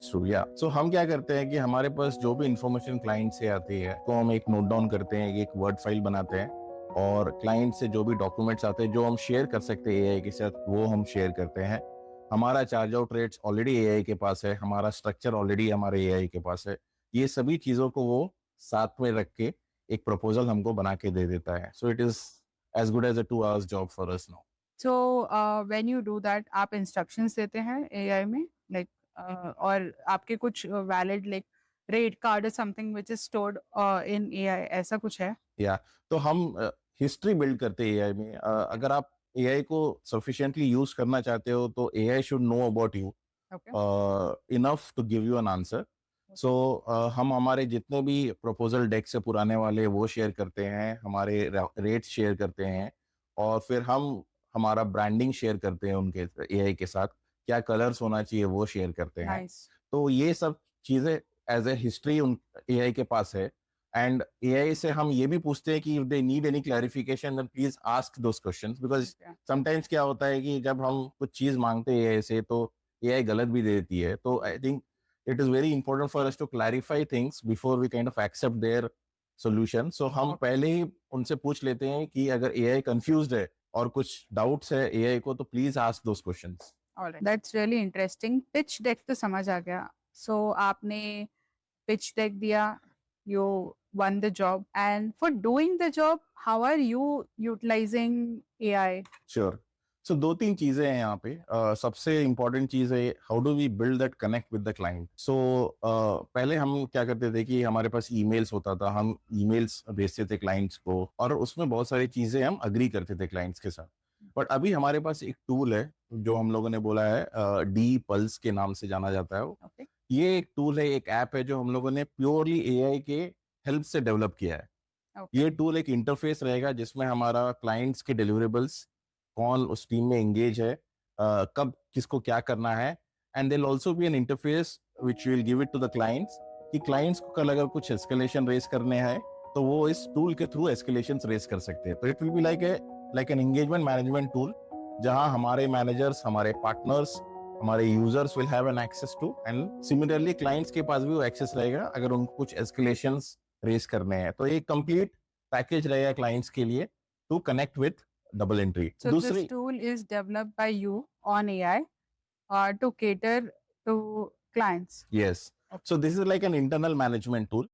That's true या सो हम क्या करते हैं कि हमारे पास जो भी इंफॉर्मेशन क्लाइंट से आती है तो हम एक नोट डाउन करते हैं, एक वर्ड फाइल बनाते हैं और क्लाइंट से जो भी डॉक्यूमेंट्स आते हैं जो हम शेयर कर सकते हैं एआई के साथ वो हम शेयर करते हैं। हमारा charge out rates already AI के पास है, हमारा स्ट्रक्चर ऑलरेडी हमारे एआई के पास है। ये सभी चीजों को वो साथ में रख के एक प्रपोजल हमको बना के दे देता है। So it is as good as a 2 hours job for us now. So when you do that, आप instructions देते हैं AI में, like और आपके कुछ valid like rate card or something which is stored in AI, ऐसा कुछ है? या तो हम हिस्ट्री बिल्ड करते हैं एआई में। अगर आप एआई को सफिशिएंटली यूज करना चाहते हो तो AI should know about you Okay. Enough to give you an answer. So हम हमारे जितने भी प्रपोजल डेक से पुराने वाले वो शेयर करते हैं, हमारे रेट्स शेयर करते हैं और फिर हम हमारा ब्रांडिंग शेयर करते हैं उनके एआई के साथ, क्या कलर्स होना चाहिए वो शेयर करते हैं। Nice. तो ये सब चीजें एज ए हिस्ट्री उन एआई के पास है। एंड एआई से हम ये भी पूछते हैं कि if they need any clarification then please ask those questions, because Okay. Sometimes क्या होता है कि जब हम कुछ चीज मांगते हैं एआई से तो एआई गलत भी दे देती है। तो I think it is very important for us to clarify things before we kind of accept their solution. So हम पहले ही उनसे पूछ लेते हैं कि अगर AI confused है और कुछ doubts है AI को तो please ask those questions. Alright. That's really interesting. Pitch deck तो समझ आ गया. So आपने pitch deck दिया, you won the job, and for doing the job, how are you utilizing AI? Sure. So दो तीन चीजें हैं यहाँ पे। सबसे इम्पोर्टेंट चीज है how do we build that connect with the client. So पहले हम क्या करते थे कि हमारे पास ईमेल्स होता था, हम ईमेल्स भेजते थे क्लाइंट्स को और उसमें बहुत सारी चीजें हम अग्री करते थे क्लाइंट्स के साथ। बट अभी हमारे पास एक टूल है जो हम लोगों ने बोला है डी पल्स के नाम से जाना जाता है वो। Okay. ये एक टूल है, एक ऐप है जो हम लोगों ने प्योरली एआई के हेल्प से डेवलप किया है। Okay. ये टूल एक इंटरफेस रहेगा जिसमें हमारा क्लाइंट्स के डिलीवरेबल्स, कौन उस टीम में एंगेज है, कब किसको क्या करना है, and there also be an interface which will give it to the clients कि क्लाइंट्स को कल अगर कुछ एस्केलेशन रेस करने हैं तो वो इस टूल के थ्रू एस्केलेशंस रेस कर सकते हैं। तो it will be like an engagement management tool जहां हमारे मैनेजर्स, हमारे पार्टनर्स, हमारे users will have an access to, and similarly clients के पास भी वो एक्सेस रहेगा अगर उनको कुछ एस्केलेशंस रेस करने हैं। तो एक कंप्लीट पैकेज रहेगा क्लाइंट्स के लिए to connect with double entry. So this tool is developed by you on AI to cater to clients. Yes. So this is like an internal management tool.